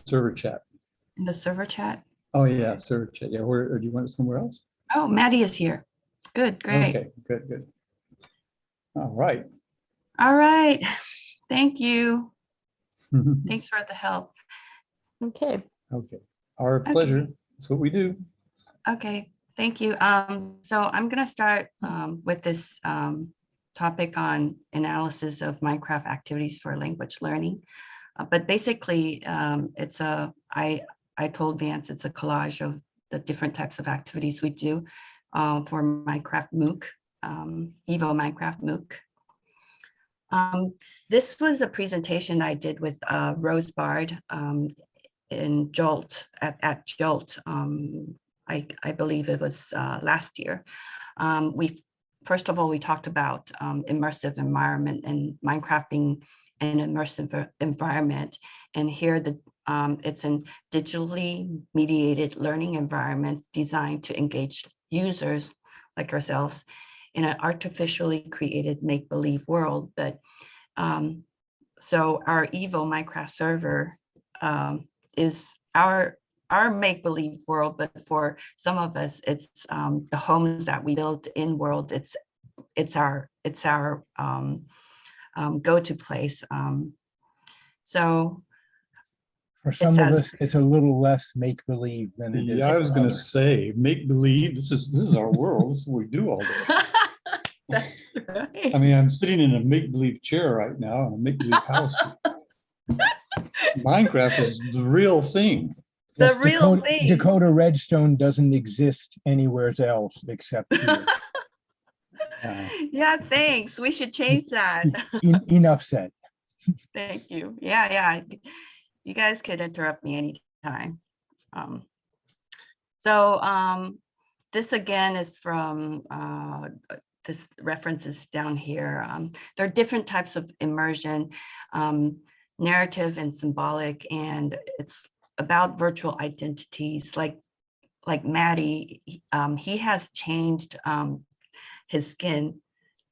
server chat. In the server chat? Oh yeah, server chat. Yeah, where, or do you want it somewhere else? Oh, Maddie is here. Good, great. Okay, good. All right. All right. Thank you. Thanks for the help. Okay. Okay, our pleasure. Okay. That's what we do. Okay, thank you. So I'm going to start with this topic on analysis of Minecraft activities for language learning. But basically, I told Vance it's a collage of the different types of activities we do for Minecraft MOOC, Evo Minecraft MOOC. This was a presentation I did with Rose Bard in Jolt, at Jolt. I believe it was last year. First of all, we talked about immersive environment and Minecraft being an immersive environment. And here it's a digitally mediated learning environment designed to engage users like ourselves in an artificially created make-believe world. But so our Evo Minecraft server is our make-believe world, but for some of us, it's the homes that we build in world. It's our go-to place. So for some of us, it's a little less make-believe than it is. Yeah, I was going to say make-believe. This is our world. This is what we do all day. That's right. I mean, I'm sitting in a make-believe chair right now in a make-believe house. Minecraft is the real thing. The real thing. Dakota Redstone doesn't exist anywhere else except here. Yeah, thanks. We should change that. Enough said. Thank you. Yeah. You guys could interrupt me anytime. This again is from this references down here. There are different types of immersion, narrative and symbolic, and it's about virtual identities. Like Maddie, he has changed his skin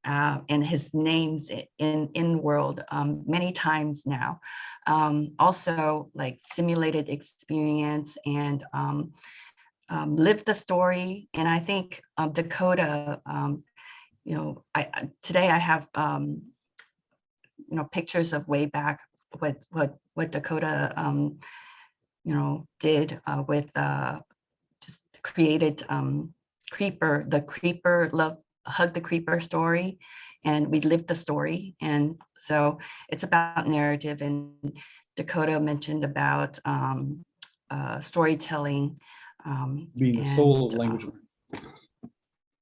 and his names in world many times now. Also like simulated experience and live the story. And I think Dakota, today I have pictures of way back what Dakota did with just created the creeper love hug the creeper story, and we lived the story. And so it's about narrative, and Dakota mentioned about storytelling being the soul of language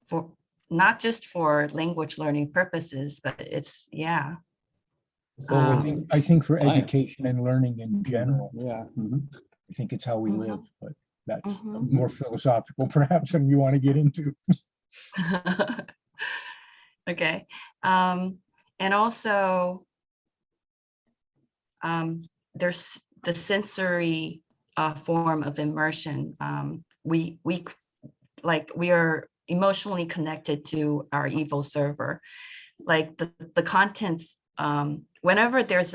for not just for language learning purposes, but it's So I think for science. education and learning in general. Yeah. I think it's how we live, but that's Mhm. more philosophical perhaps than you want to get into. Okay. And also there's the sensory form of immersion. We are emotionally connected to our Evo server. Like the contents, whenever there's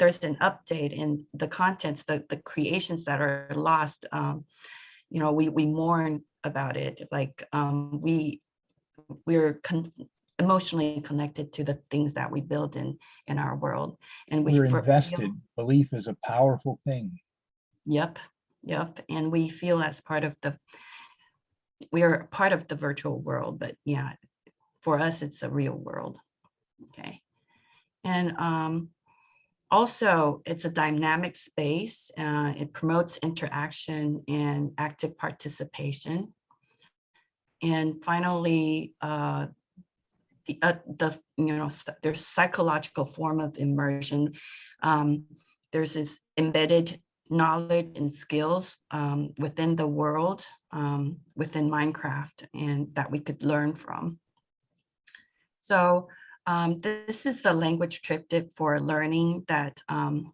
there's an update in the contents, the creations that are lost, we mourn about it. Like we're emotionally connected to the things that we build in our world, and we're invested. Belief is a powerful thing. Yep. And we feel as we are part of the virtual world, but yeah, for us it's a real world. Okay. And also it's a dynamic space. It promotes interaction and active participation. And finally, there's psychological form of immersion. There's this embedded knowledge and skills within the world, within Minecraft, and that we could learn from. So this is the language triptych for learning that I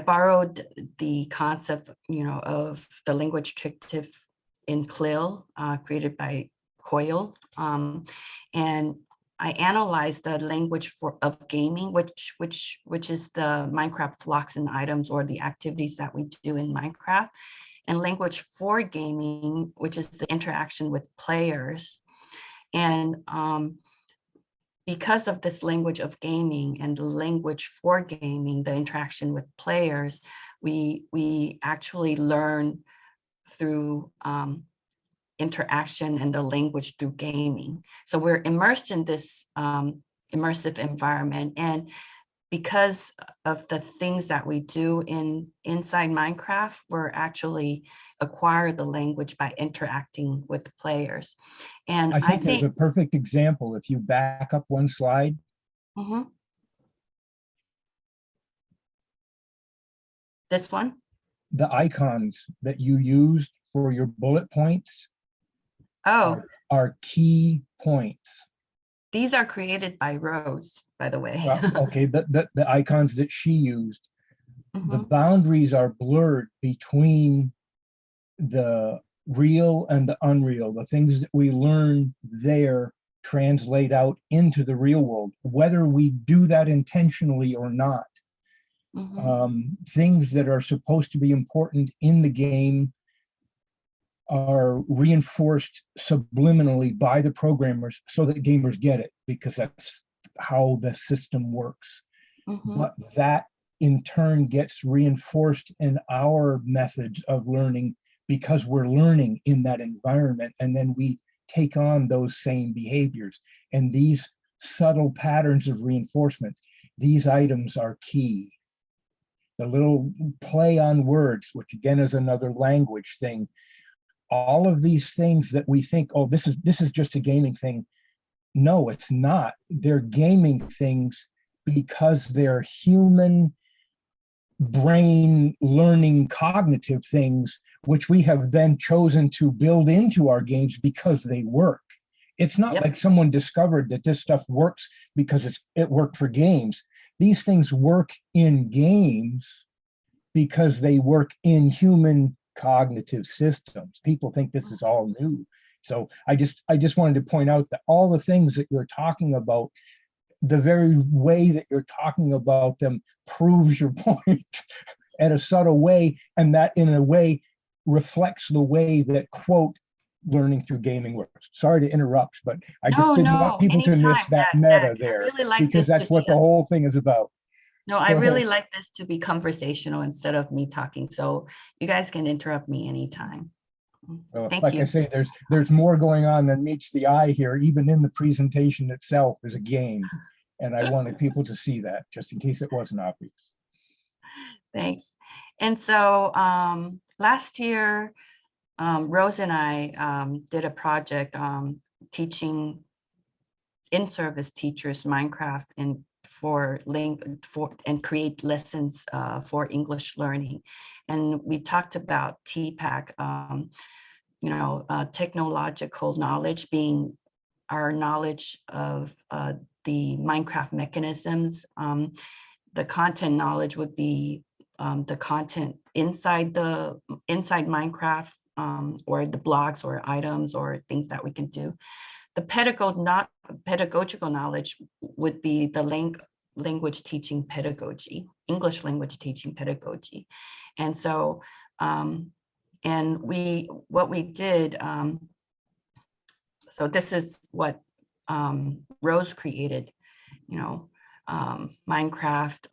borrowed the concept, of the language triptych in CLIL, created by Coyle. And I analyzed the language of gaming, which is the Minecraft flocks and items, or the activities that we do in Minecraft, and language for gaming, which is the interaction with players. And because of this language of gaming and the language for gaming, the interaction with players, we actually learn through interaction and the language through gaming. So we're immersed in this immersive environment. And because of the things that we do inside Minecraft, we're actually acquire the language by interacting with players. And I think there's a perfect example. If you back up one slide. Mhm. This one? The icons that you used for your bullet points Oh, are key points. these are created by Rose, by the way. Okay, the icons that she used, the Mhm. boundaries are blurred between the real and the unreal. The things that we learn there translate out into the real world, whether we do that intentionally or not. Mhm. Things that are supposed to be important in the game are reinforced subliminally by the programmers so that gamers get it, because that's how the system works. Mhm. But that in turn gets reinforced in our methods of learning because we're learning in that environment, and then we take on those same behaviors. And these subtle patterns of reinforcement, these items are key. The little play on words, which again is another language thing. All of these things that we think, oh, this is just a gaming thing. No, it's not. They're gaming things because they're human brain learning cognitive things, which we have then chosen to build into our games because they work. It's not Yep. like someone discovered that this stuff works because it worked for games. These things work in games because they work in human cognitive systems. People think this is all new. So I just wanted to point out that all the things that you're talking about, the very way that you're talking about them proves your point in a subtle way, and that in a way reflects the way that, quote, learning through gaming works. Sorry to interrupt, but I just didn't want people to miss anytime. that meta I there, really like because this to that's what be the whole thing is about. No, I Go really ahead. like this to be conversational instead of me talking. So you guys can interrupt me anytime. Thank Like you. I say, there's more going on than meets the eye here. Even in the presentation itself is a game. And I wanted people to see that, just in case it wasn't obvious. Thanks. And so last year, Rose and I did a project teaching in-service teachers Minecraft and and create lessons for English learning. And we talked about TPAC, technological knowledge being our knowledge of the Minecraft mechanisms. The content knowledge would be the content inside Minecraft, or the blocks or items or things that we can do. The pedagogical knowledge would be the language teaching pedagogy, English language teaching pedagogy. And so, what we did, so this is what Rose created, Minecraft,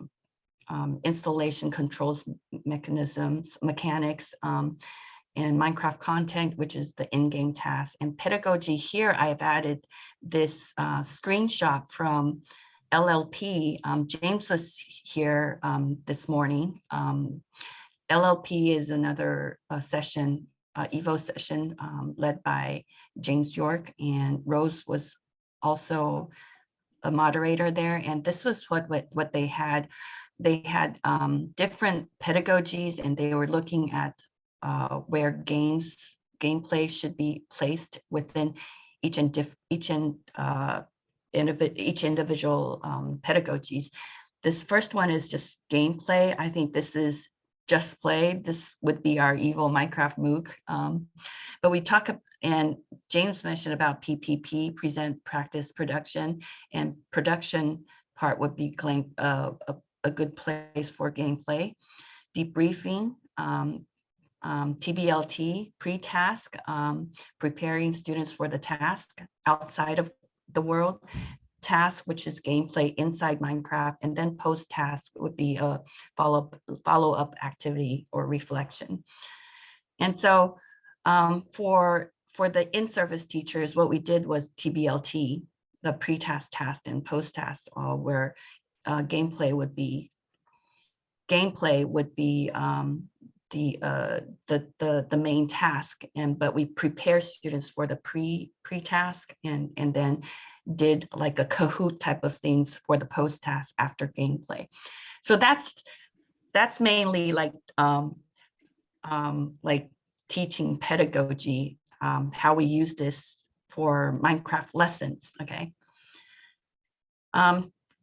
installation controls mechanisms, mechanics, and Minecraft content, which is the in-game task. And pedagogy here, I have added this screenshot from LLP. James was here this morning. LLP is another session, EVO session led by James York, and Rose was also a moderator there. And this was what they had. They had different pedagogies, and they were looking at where gameplay should be placed within each individual pedagogies. This first one is just gameplay. I think this is Just Play. This would be our evil Minecraft MOOC. But we talk, and James mentioned about PPP, present, practice, production, and production part would be a good place for gameplay. Debriefing, TBLT, pre-task, preparing students for the task outside of the world. Task, which is gameplay inside Minecraft, and then post-task would be a follow-up activity or reflection. And so for the in-service teachers, what we did was TBLT, the pre-task, task, and post-task, where gameplay would be the main task, but we prepare students for the pre-task and then did like a Kahoot type of things for the post-task after gameplay. So that's mainly like teaching pedagogy, how we use this for Minecraft lessons. Okay.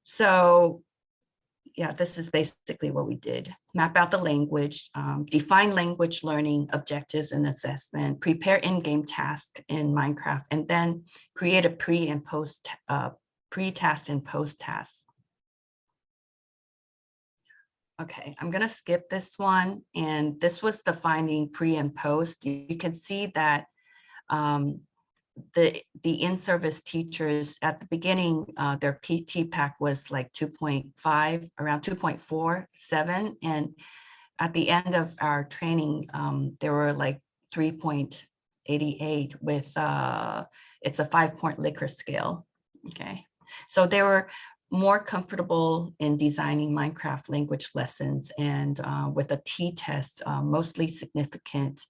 So yeah, this is basically what we did. Map out the language, define language learning objectives and assessment, prepare in-game tasks in Minecraft, and then create a pre and post, pre-task and post-task. Okay, I'm gonna skip this one. And this was defining pre and post. You can see that the in-service teachers at the beginning, their PT pack was like 2.5, around 2.47. And at the end of our training, there were like 3.88 with, it's a 5-point Likert scale. Okay, so they were more comfortable in designing Minecraft language lessons, and with a t-test, mostly significant,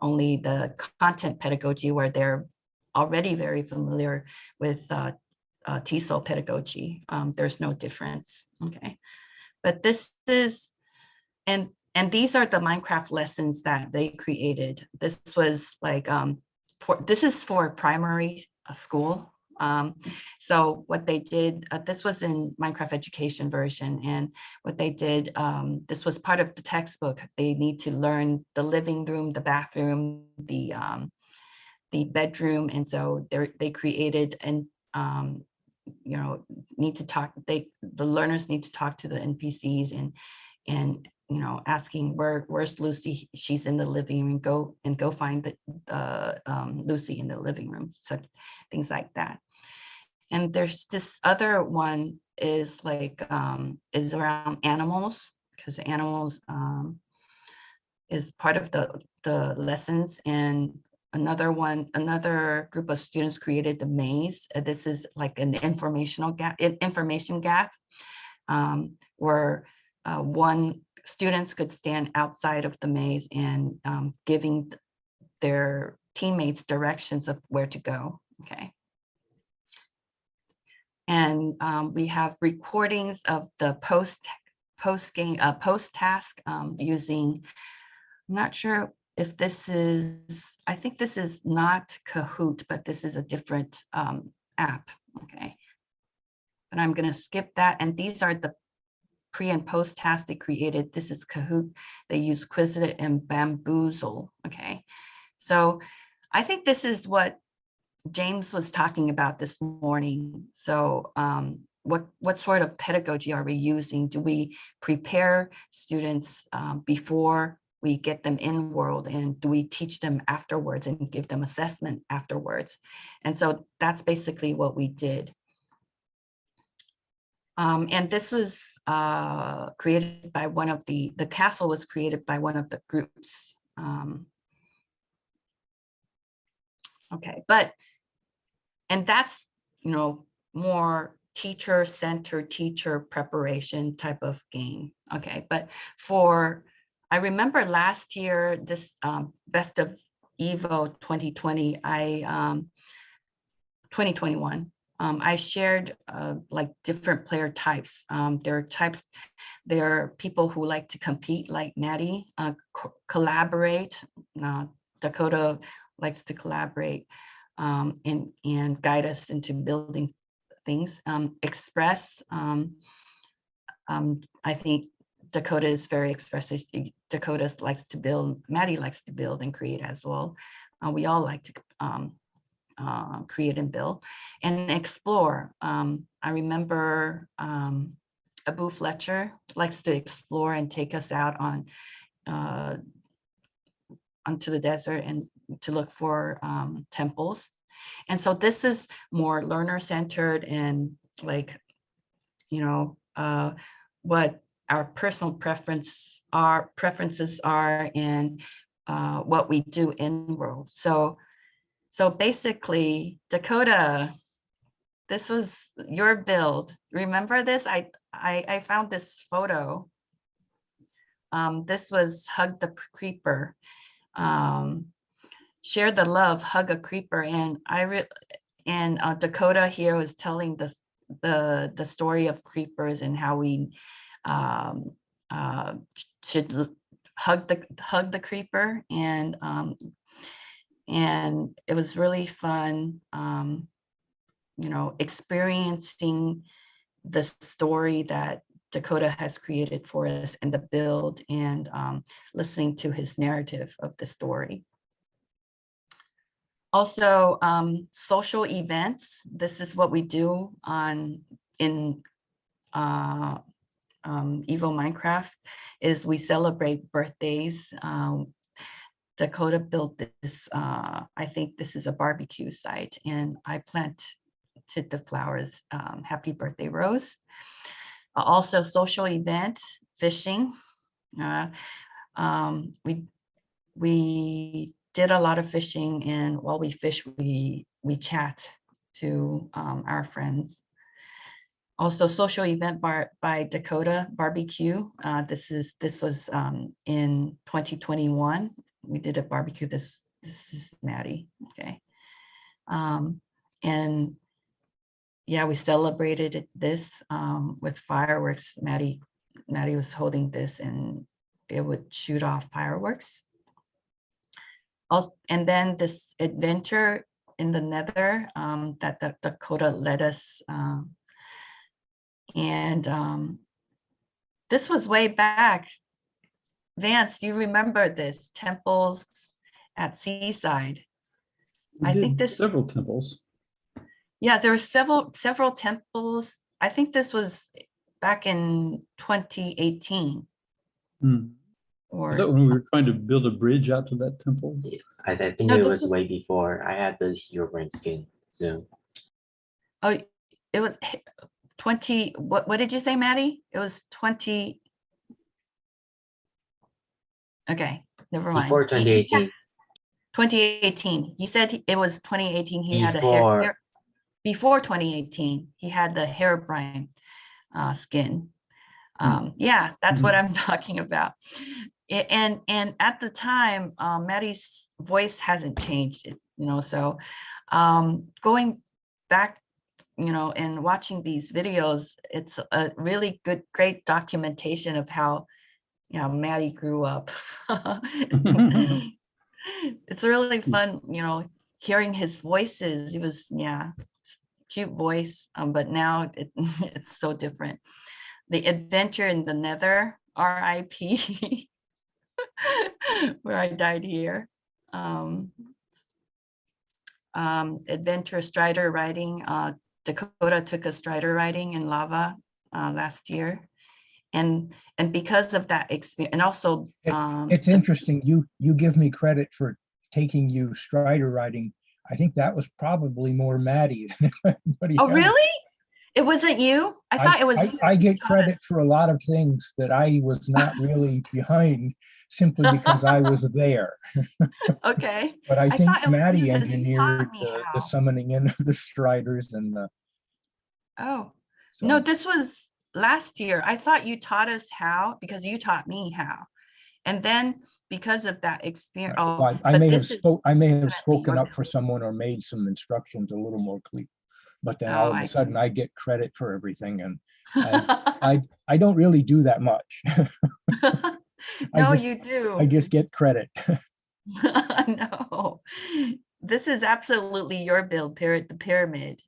only the content pedagogy where they're already very familiar with TESOL pedagogy. There's no difference. Okay, but this is, and these are the Minecraft lessons that they created. This was like, this is for primary school. So what they did, this was in Minecraft education version, and what they did, this was part of the textbook. They need to learn the living room, the bathroom, the bedroom, and so they created, and you know, need to talk. The learners need to talk to the NPCs and you know, asking where's Lucy? She's in the living room. Go find the Lucy in the living room. So things like that. And there's this other one is like is around animals, because animals is part of the lessons. And another group of students created the maze. This is like an information gap, where students could stand outside of the maze and giving their teammates directions of where to go. Okay. And we have recordings of the post-task using, I'm not sure if this is, I think this is not Kahoot, but this is a different app. Okay, but I'm going to skip that. And these are the pre and post tasks they created. This is Kahoot. They use Quizlet and Bamboozle. Okay, so I think this is what James was talking about this morning. So what sort of pedagogy are we using? Do we prepare students before we get them in world, and do we teach them afterwards and give them assessment afterwards? And so that's basically what we did. And this was created by one of the castle was created by one of the groups. Okay, and that's, you know, more teacher-centered, teacher preparation type of game. Okay, but I remember last year, this Best of Evo 2020, 2021, I shared like different player types. There are people who like to compete like Maddie, collaborate. Dakota likes to collaborate and guide us into building things. Express, I think Dakota is very expressive. Dakota likes to build, Maddie likes to build and create as well. We all like to create and build and explore. I remember Abu Fletcher likes to explore and take us out on onto the desert and to look for temples. And so this is more learner centered and like, you know, what our personal preferences are and what we do in world. So basically, Dakota, this was your build. Remember this? I found this photo. This was Hug the Creeper. Share the love, hug a creeper. And Dakota here was telling the story of creepers and how we should hug the creeper, and it was really fun, you know, experiencing the story that Dakota has created for us and the build, and listening to his narrative of the story. Also, social events. This is what we do in Evo Minecraft, is we celebrate birthdays. Dakota built this, I think this is a barbecue site, and I planted the flowers, Happy Birthday Rose. Also social events, fishing. We did a lot of fishing, and while we fish, we chat to our friends. Also, social event by Dakota Barbecue. This was in 2021. We did a barbecue. This is Maddie. Okay, and yeah, we celebrated this with fireworks. Maddie was holding this, and it would shoot off fireworks. Also, and then this adventure in the Nether that Dakota led us. This was way back. Vance, do you remember this? Temples at Seaside. I think this several temples. Yeah, there were several temples. I think this was back in 2018. Or is that when we were trying to build a bridge out to that temple? Yeah, I think it was way before. I had the hero brain skin. So oh, it was 20. What did you say, Maddie? It was 20. Okay, never mind. before 2018. 2018. He said it was 2018. He had a hair. Before 2018, he had the Herobrine skin. Yeah, that's what I'm talking about. And at the time, Maddie's voice hasn't changed, you know, so going back, you know, and watching these videos, it's a really great documentation of how, you know, Maddie grew up. It's really fun, you know, hearing his voices. He was, yeah, cute voice, but now it's so different. The adventure in the Nether, RIP, where I died here. Adventure strider riding. Dakota took a strider riding in lava last year, and because of that experience, and also it's interesting. You give me credit for taking you strider riding. I think that was probably more Maddie than anybody else. Really? It wasn't you? I thought it was you. I get credit for a lot of things that I was not really behind, simply because I was there. Okay. But I think Maddie engineered the summoning in of the striders and the. Oh, so. No, this was last year. I thought you taught us how, because you taught me how. And then because of that experience, I may have spoken up for someone or made some instructions a little more clear, but then all of a sudden I get credit for everything, and I don't really do that much. No, you do. I just get credit. No, this is absolutely your build, the pyramid.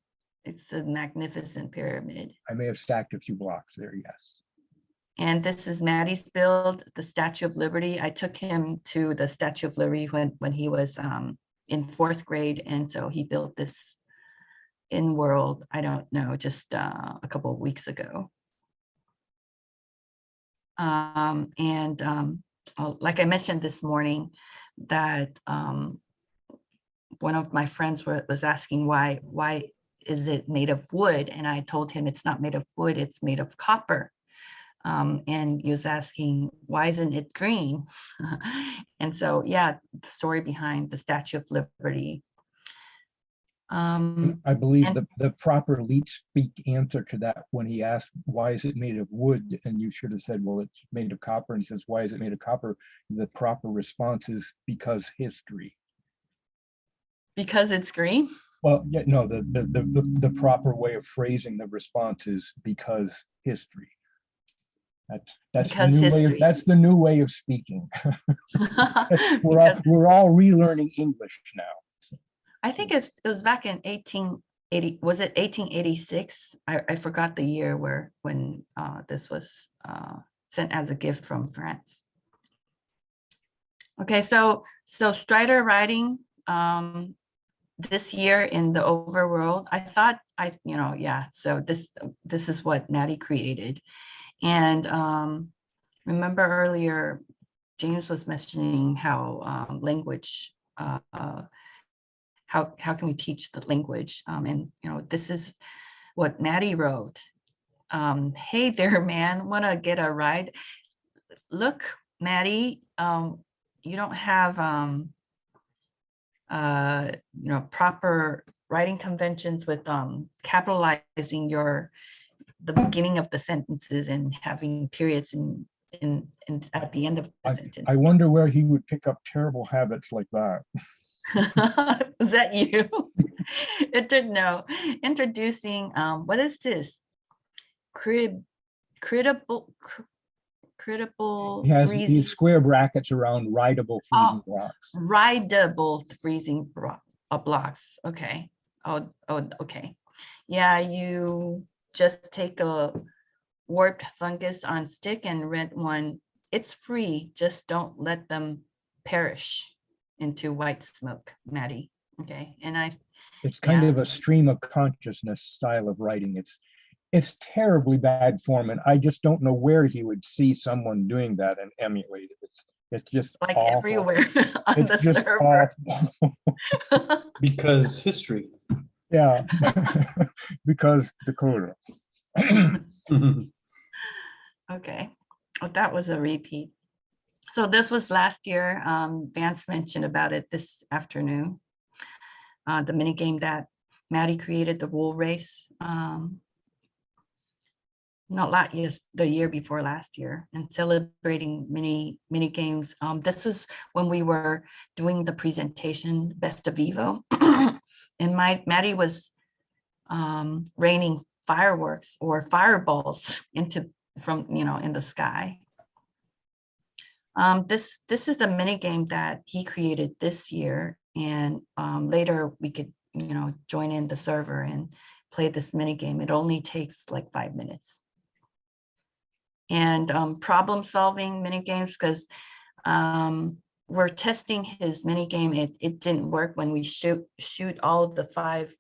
It's a magnificent pyramid. I may have stacked a few blocks there, yes. And this is Maddie's build, the Statue of Liberty. I took him to the Statue of Liberty when he was in 4th grade. And so he built this in world, I don't know, just a couple of weeks ago. Like I mentioned this morning, that one of my friends was asking why is it made of wood? And I told him it's not made of wood, it's made of copper. And he was asking, why isn't it green? And so, yeah, the story behind the Statue of Liberty. I believe and- the proper leech speak answer to that, when he asked, why is it made of wood? And you should have said, well, it's made of copper. And he says, why is it made of copper? The proper response is because history. Because it's green? Well, yeah, no, the proper way of phrasing the response is because history. That's Because the new way of, history. that's the new way of speaking. Because We're all relearning English now. I think it was back in 1880, was it 1886? I forgot the year when this was sent as a gift from France. Okay, so Strider writing this year in the overworld, I thought so this is what Maddie created. And remember earlier, James was mentioning how language, how can we teach the language? And this is what Maddie wrote. Hey there, man, wanna get a ride? Look, Maddie, you don't have proper writing conventions with capitalizing the beginning of the sentences and having periods in at the end of the sentence. I wonder where he would pick up terrible habits like that. Is that you? It didn't know. Introducing what is this? Critical He has freezing, these square brackets around rideable freezing blocks. rideable freezing blocks. Okay. Oh, okay. Yeah, you just take a warped fungus on stick and rent one. It's free. Just don't let them perish into white smoke, Maddie. Okay. And It's kind of a stream of consciousness style of writing. It's terribly bad form, and I just don't know where he would see someone doing that and emulate it. It's just like awful. everywhere on It's the just server. awful. Because history. Yeah, because Dakota. Okay. Oh, that was a repeat. So this was last year. Vance mentioned about it this afternoon. The mini game that Maddie created, the wool race. The year before last year, and celebrating mini games. This is when we were doing the presentation, Best of Evo, and Maddie was raining fireworks or fireballs from in the sky. This is the mini game that he created this year, and later we could join in the server and play this mini game. It only takes like 5 minutes. And problem solving mini games, because we're testing his mini game. It didn't work when we shoot all of the 5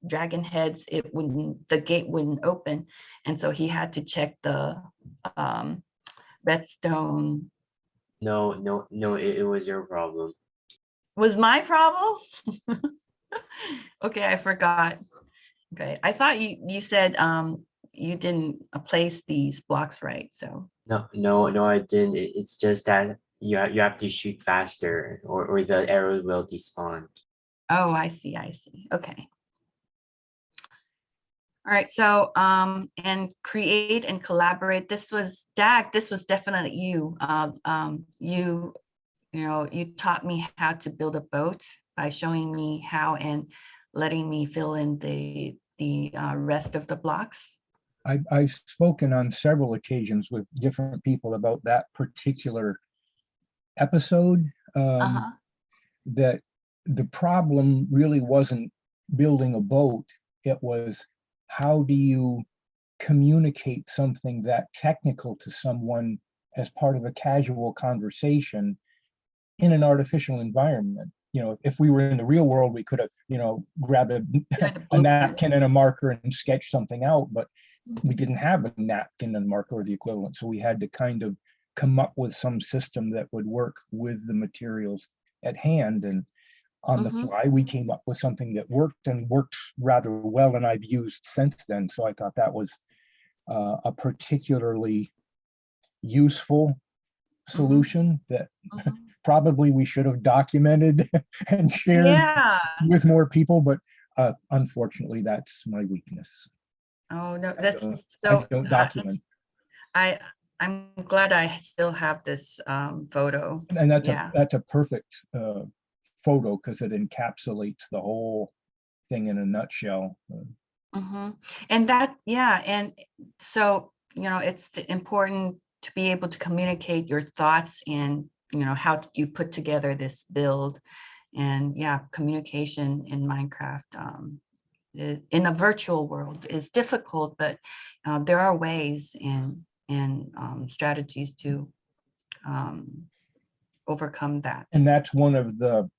dragon heads. The gate wouldn't open, and so he had to check the redstone. No, it was your problem. Was my problem? Okay, I forgot. Okay, I thought you said you didn't place these blocks right. So No, I didn't. It's just that you have to shoot faster, or the arrow will despawn. oh, I see. Okay. All right, so and create and collaborate. This was Dag. This was definitely you. You taught me how to build a boat by showing me how and letting me fill in the rest of the blocks. I've spoken on several occasions with different people about that particular episode. That the problem really wasn't building a boat. It was, how do you communicate something that technical to someone as part of a casual conversation in an artificial environment. You know, if we were in the real world, we could have, you know, grabbed a blueprint. napkin and a marker and sketched something out, but we didn't have a napkin and marker or the equivalent. So we had to kind of come up with some system that would work with the materials at hand. And on the fly, we came up with something that worked and worked rather well, and I've used since then. So I thought that was a particularly useful solution that probably we should have documented and shared Yeah. with more people, but unfortunately, that's my weakness. Oh, no, I that's don't- so. I don't document. I'm glad I still have this photo. And Yeah. that's a perfect photo because it encapsulates the whole thing in a nutshell. And that, yeah, and so, you know, it's important to be able to communicate your thoughts and, you know, how you put together this build. And yeah, communication in Minecraft in a virtual world is difficult, but there are ways and strategies to overcome that. And that's one of the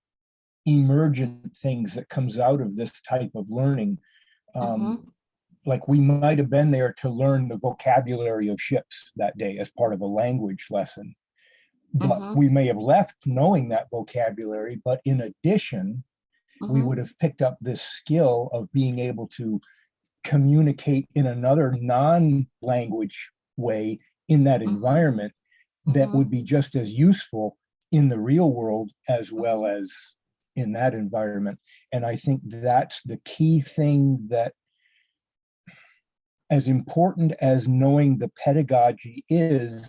emergent things that comes out of this type of learning. Like we might have been there to learn the vocabulary of ships that day as part of a language lesson, but we may have left knowing that vocabulary, but in addition, we would have picked up this skill of being able to communicate in another non-language way in that environment that would be just as useful in the real world as well as in that environment. And I think that's the key thing that, as important as knowing the pedagogy is,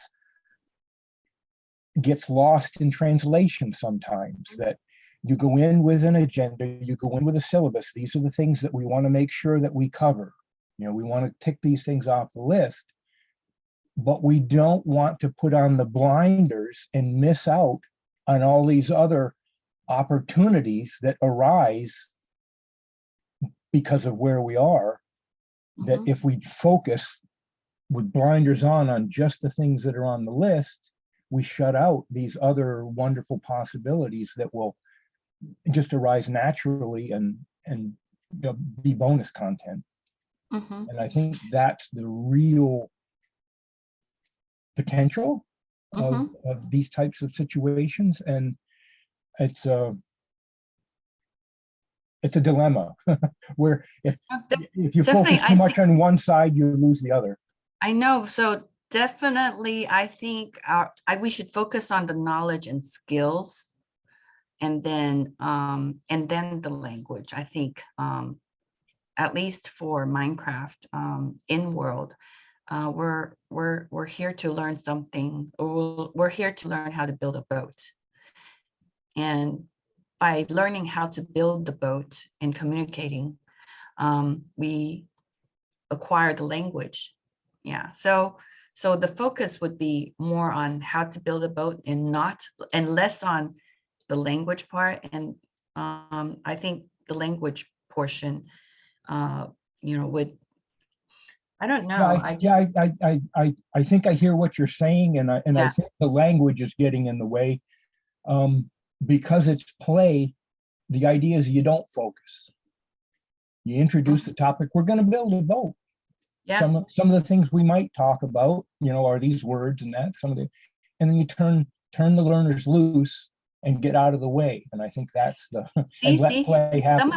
gets lost in translation sometimes. That you go in with an agenda, you go in with a syllabus. These are the things that we want to make sure that we cover. You know, we want to tick these things off the list, but we don't want to put on the blinders and miss out on all these other opportunities that arise because of where we are. That if we focus with blinders on just the things that are on the list, we shut out these other wonderful possibilities that will just arise naturally and you know, be bonus content. And I think that's the real potential of these types of situations. And it's a dilemma where if you focus too much on one side, you lose the other. I know. So definitely, I think we should focus on the knowledge and skills, and then the language. I think at least for Minecraft in world, we're here to learn something. We're here to learn how to build a boat, and by learning how to build the boat and communicating, we acquire the language. Yeah, so the focus would be more on how to build a boat and less on the language part. And I think the language portion, you know, would, I don't know. I think I hear what you're saying, and I think the language is getting in the way. Because it's play, the idea is you don't focus. You introduce the topic, we're going to build a boat. Yeah. Some of the things we might talk about, you know, are these words and that, and then you turn the learners loose and get out of the way. And I think that's the let play happen.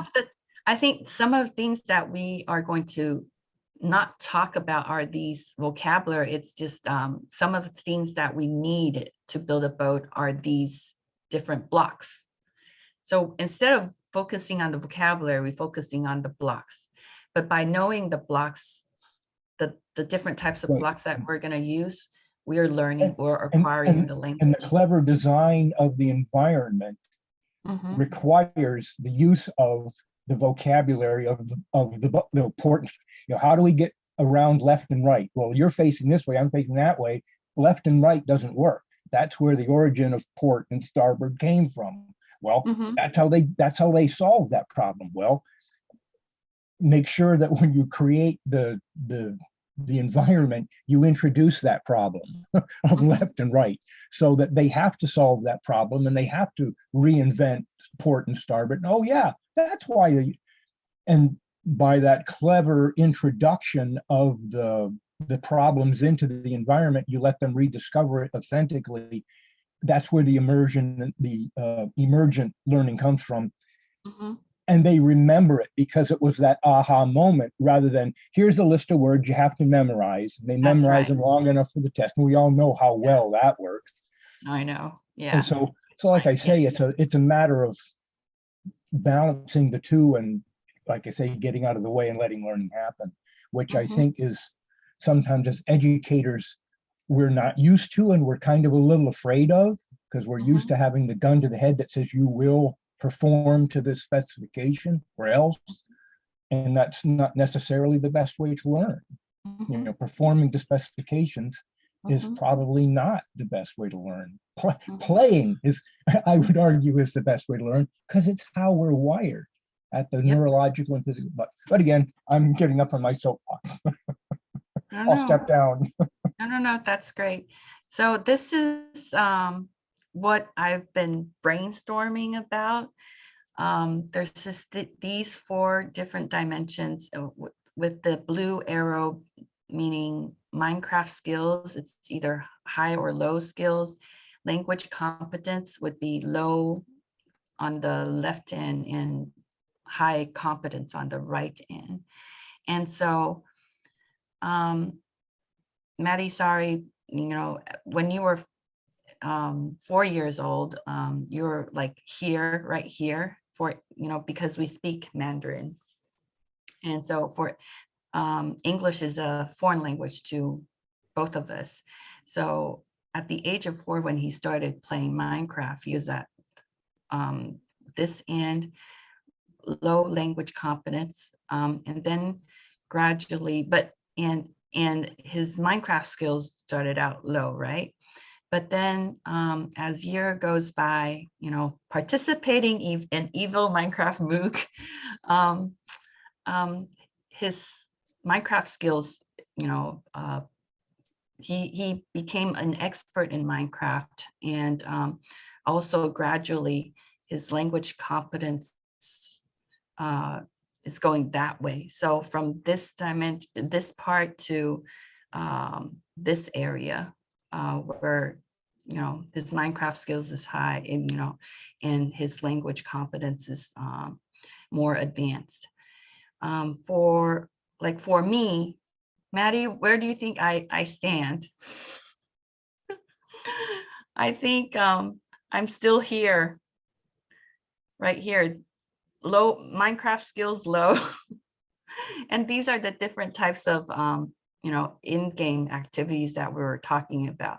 I think some of the things that we are going to not talk about are these vocabulary. It's just some of the things that we need to build a boat are these different blocks. So instead of focusing on the vocabulary, we're focusing on the blocks. But by knowing the blocks, the different types of blocks that we're going to use, we are learning or acquiring the language. And the clever design of the environment requires the use of the vocabulary of the important, you know, how do we get around left and right? Well, you're facing this way, I'm facing that way. Left and right doesn't work. That's where the origin of port and starboard came from. Well, that's how they solved that problem. Well, make sure that when you create the the environment, you introduce that problem of Mhm. left and right, so that they have to solve that problem and they have to reinvent port and starboard. Oh yeah, that's why. And by that clever introduction of the problems into the environment, you let them rediscover it authentically. That's where the immersion, the emergent learning comes from. Mhm. And they remember it because it was that aha moment, rather than here's a list of words you have to memorize. And they That's memorize right. them long enough for the test. And we all know how well that works. I know. And Yeah. so like I say, it's a matter of balancing the two, and like I say, getting out of the way and letting learning happen, which I Mhm. think is sometimes as educators, we're not used to, and we're kind of a little afraid of, because we're used to having the gun to the head that says you will perform to this specification or else. And that's not necessarily the best way to learn. You Mhm. know, performing to specifications is Mhm. probably not the best way to learn. Mhm. Playing is, I would argue, is the best way to learn, because it's how we're wired at the Yep. neurological and physical. But again, I'm getting up on my soapbox. No, I'll step down. no, that's great. So this is what I've been brainstorming about. There's just these 4 different dimensions with the blue arrow, meaning Minecraft skills. It's either high or low skills. Language competence would be low on the left end and high competence on the right end. And so, Maddie, sorry, when you were 4 years old, you were like here, right here, for because we speak Mandarin. And so for English is a foreign language to both of us. So at the age of 4, when he started playing Minecraft, he was at this end, low language competence, and then gradually, and his Minecraft skills started out low, right? But then as year goes by, participating in Evil Minecraft MOOC, his Minecraft skills, he became an expert in Minecraft, and also gradually his language competence is going that way. So from this dimension, this part to this area where his Minecraft skills is high, and and his language competence is more advanced. For me, Maddie, where do you think I stand? I think I'm still here, right here, low Minecraft skills low. And these are the different types of in-game activities that we were talking about.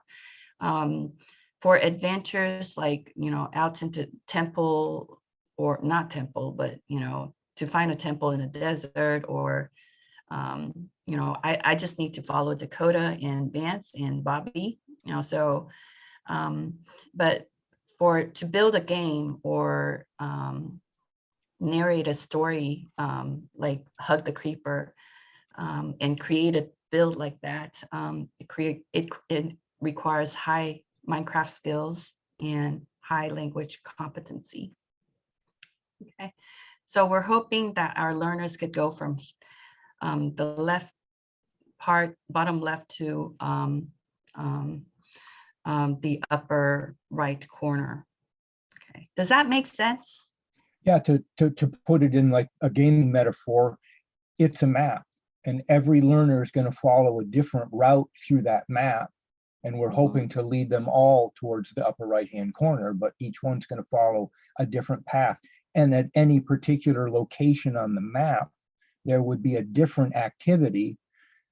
For adventures, like out into temple, or not temple, but to find a temple in a desert, or I just need to follow Dakota and Vance and Bobby, so but to build a game or narrate a story, like Hug the Creeper, and create a build like that, it requires high Minecraft skills and high language competency. Okay, so we're hoping that our learners could go from the left part, bottom left, to the upper right corner. Okay, does that make sense? Yeah, to put it in like a gaming metaphor, it's a map, and every learner is going to follow a different route through that map. And we're hoping to lead them all towards the upper right-hand corner, but each one's going to follow a different path. And at any particular location on the map, there would be a different activity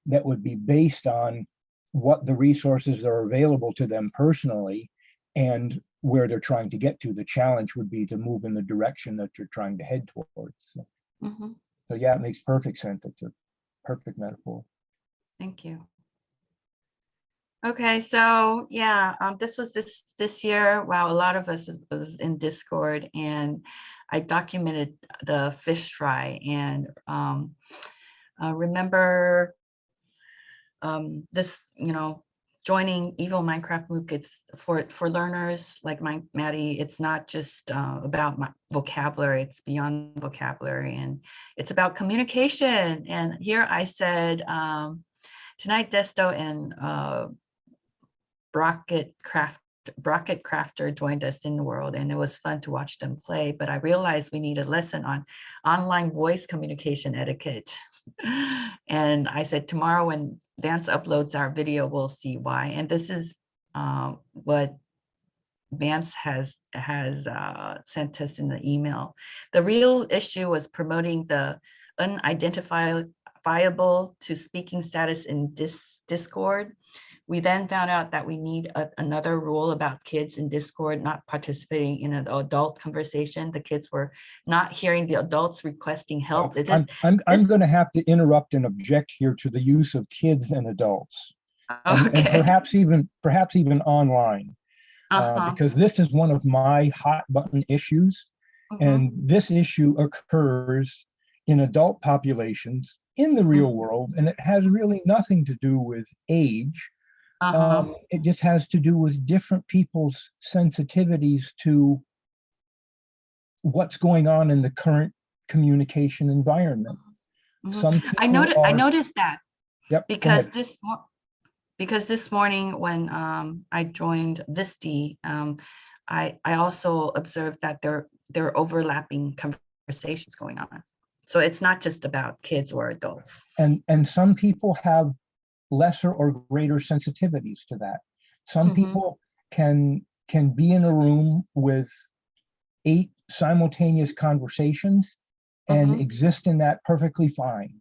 that would be based on what the resources are available to them personally and where they're trying to get to. The challenge would be to move in the direction that you're trying to head towards. So yeah, it makes perfect sense. It's a perfect metaphor. Thank you. Okay, so yeah, this was this year. Wow, a lot of us was in Discord, and I documented the fish fry. And remember this, joining Evo Minecraft MOOC, it's for learners like Maddie, it's not just about my vocabulary, it's beyond vocabulary, and it's about communication. And here I said, tonight Desto and Brocket Crafter joined us in the world, and it was fun to watch them play, but I realized we need a lesson on online voice communication etiquette. And I said, tomorrow when Vance uploads our video, we'll see why. And this is what Vance has sent us in the email. The real issue was promoting the unidentifiable to speaking status in Discord. We then found out that we need another rule about kids in Discord not participating in an adult conversation. The kids were not hearing the adults requesting help. It just, I'm going to have to interrupt and object here to the use of kids and adults, and okay. perhaps even online, because this is one of my hot button issues, and this issue occurs in adult populations in the real world, and it has really nothing to do with age. It just has to do with different people's sensitivities to what's going on in the current communication environment. I noticed that. Yep, because this morning when I joined Visti, I also observed that there are overlapping conversations going on. So it's not just about kids or adults. And some people have lesser or greater sensitivities to that. Some people can be in a room with 8 simultaneous conversations and exist in that perfectly fine.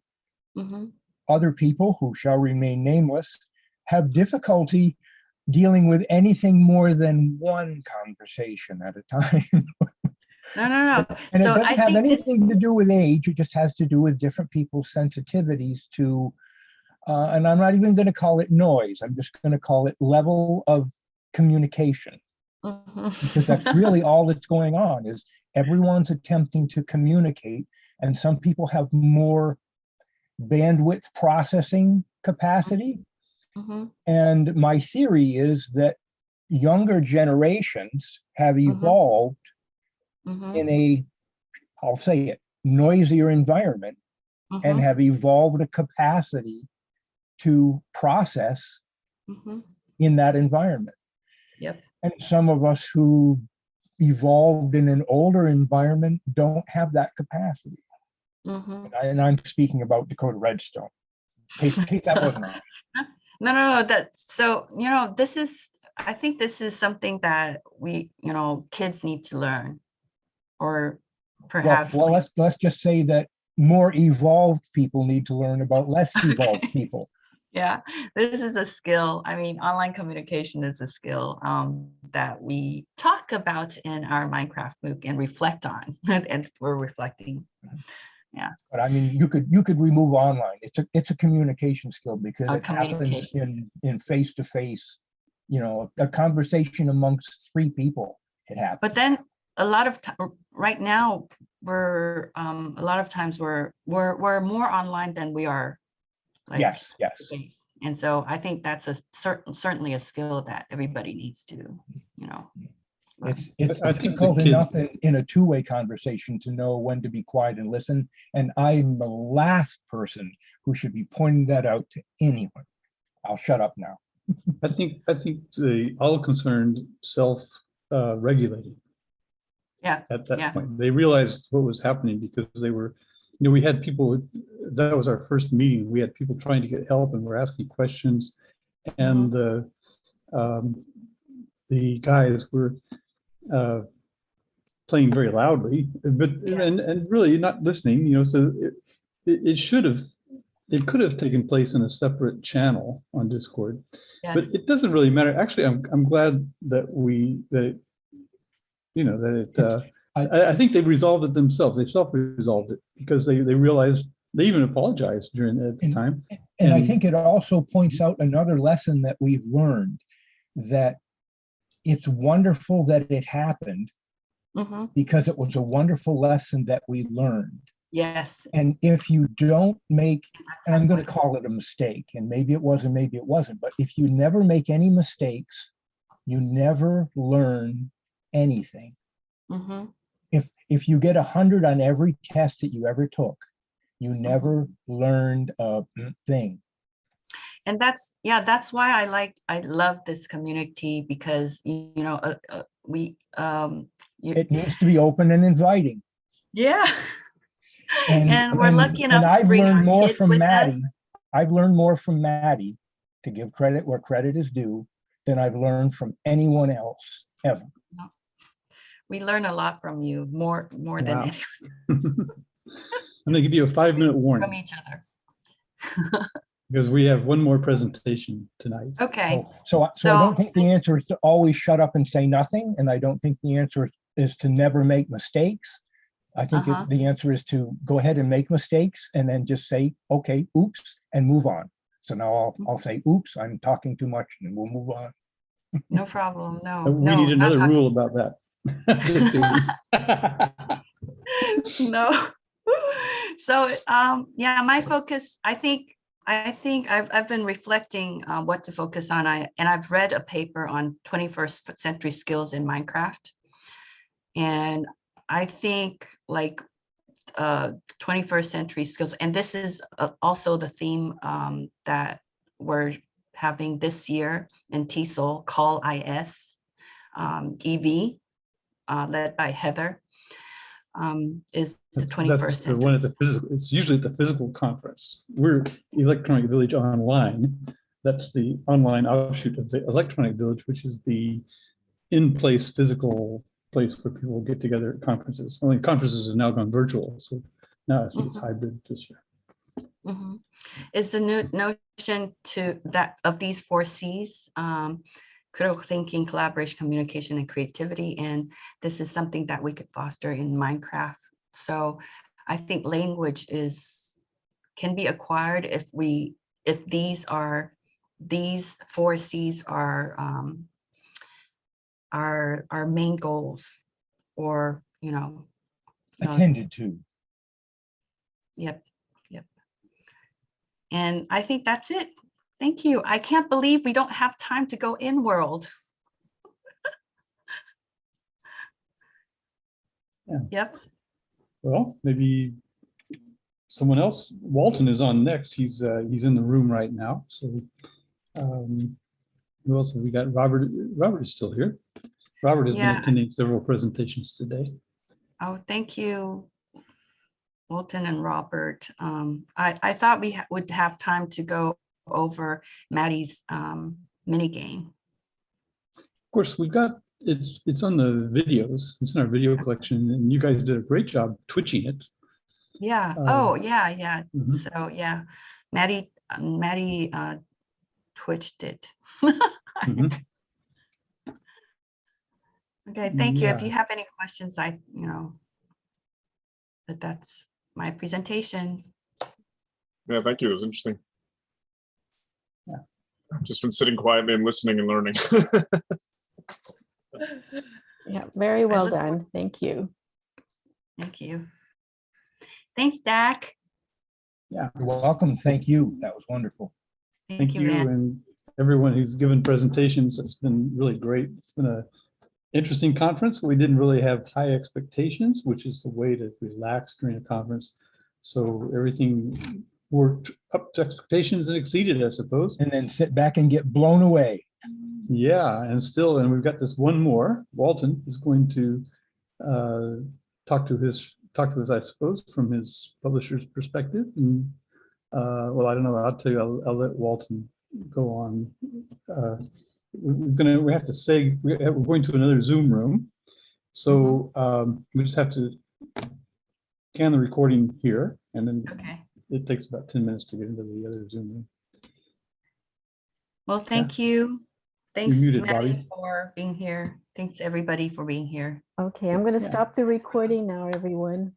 Other people, who shall remain nameless, have difficulty dealing with anything more than one conversation at a time. No. And so it doesn't have anything to do with age. It just has to do with different people's sensitivities to, and I'm not even going to call it noise. I'm just going to call it level of communication. Because that's really all that's going on, is everyone's attempting to communicate, and some people have more bandwidth processing capacity. And my theory is that younger generations have evolved in a, I'll say it, noisier environment, and have evolved a capacity to process in that environment. Yep. And some of us who evolved in an older environment don't have that capacity. And I'm speaking about Dakota Redstone, in case that wasn't obvious. No. That's so, I think this is something that we, kids need to learn, or perhaps. Well, let's just say that more evolved people need to learn about less evolved people. Yeah, this is a skill. I mean, online communication is a skill that we talk about in our Minecraft MOOC and reflect on, and we're reflecting. Yeah. But I mean, you could remove online. It's a communication skill, because it happens in face-to-face, a conversation amongst 3 people. It happens. But then a lot of right now we're a lot of times we're more online than we are. Like, yes. And so I think that's certainly a skill that everybody needs to, It's I think difficult the enough kids- in a two-way conversation to know when to be quiet and listen. And I'm the last person who should be pointing that out to anyone. I'll shut up now. I think the all concerned self-regulating. Yeah. At that point, they realized what was happening, because they were, we had people, that was our first meeting. We had people trying to get help, and we're asking questions, and the guys were playing very loudly, but and really not listening. So it could have taken place in a separate channel on Discord. Yes. But it doesn't really matter. Actually, I'm glad that I think they resolved it themselves. They self-resolved it, because they realized, they even apologized at the time. And I think it also points out another lesson that we've learned, that it's wonderful that it happened, because it was a wonderful lesson that we learned. Yes. And if you don't make, and I'm going to call it a mistake, and maybe it was and maybe it wasn't, but if you never make any mistakes, you never learn anything. Mm-hmm. If you get 100 on every test that you ever took, you never learned a thing. And that's why I love this community, because It needs to be open and inviting. yeah. And we're lucky and enough to I've bring learned our more kids from with Maddie. us. I've learned more from Maddie, to give credit where credit is due, than I've learned from anyone else ever. We learn a lot from you, more than Wow. anyone I'm gonna give you a 5-minute from warning each other. because we have one more presentation tonight. Okay. So I don't think the answer is to always shut up and say nothing, and I don't think the answer is to never make mistakes. I think the answer is to go ahead and make mistakes and then just say, okay, oops, and move on. So now I'll say, oops, I'm talking too much, and we'll move on. No problem. No, We need not another talking. rule about that. Just kidding. No. So yeah, my focus, I think I've been reflecting what to focus on. And I've read a paper on 21st century skills in Minecraft. And I think like 21st century skills, and this is also the theme that we're having this year in TESOL, Call IS, EV, led by Heather, is the 21st That's the century. one at the physical. It's usually at the physical conference. We're Electronic Village Online. That's the online offshoot of the Electronic Village, which is the in-place physical place where people get together at conferences. Only conferences have now gone virtual, so now I think it's hybrid this year. Is the new notion to that of these 4 C's, critical thinking, collaboration, communication, and creativity. And this is something that we could foster in Minecraft. So I think language can be acquired if these 4 C's are our main goals, or Attended to. Yep. And I think that's it. Thank you. I can't believe we don't have time to go in world. Yeah. Yep. Well, maybe someone else. Walton is on next. He's in the room right now. So who else have we got? Robert. Robert is still here. Robert has been attending several presentations today. Oh, thank you, Walton and Robert. I thought we would have time to go over Maddie's mini game. Of course, we've got it's on the videos. It's in our video collection, and you guys did a great job twitching it. Yeah. Yeah. So yeah, Maddie twitched it. Okay, thank you. If you have any questions, that's my presentation. Yeah, thank you. It was interesting. Yeah. I've just been sitting quietly and listening and learning. Yeah, very well done. Thank you. Thank you. Thanks, Dak. Yeah. You're welcome. Thank you. That was wonderful. Thank you, Vance. and everyone who's given presentations. It's been really great. It's been a interesting conference. We didn't really have high expectations, which is the way to relax during a conference. So everything worked up to expectations and exceeded, I suppose. And then sit back and get blown away. Yeah, and we've got this one more. Walton is going to talk to us, I suppose, from his publisher's perspective. And well, I don't know. I'll tell you. I'll let Walton go on. We have to say we're going to another Zoom room, so we just have to can the recording here, and then it takes about 10 minutes to get into the other Zoom room. Well, thank you. Thanks, muted, Maddie, Bobby. for being here. Thanks, everybody, for being here. Okay, I'm going to stop the recording now, everyone.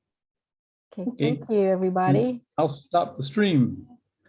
Okay, thank you, everybody. I'll stop the stream.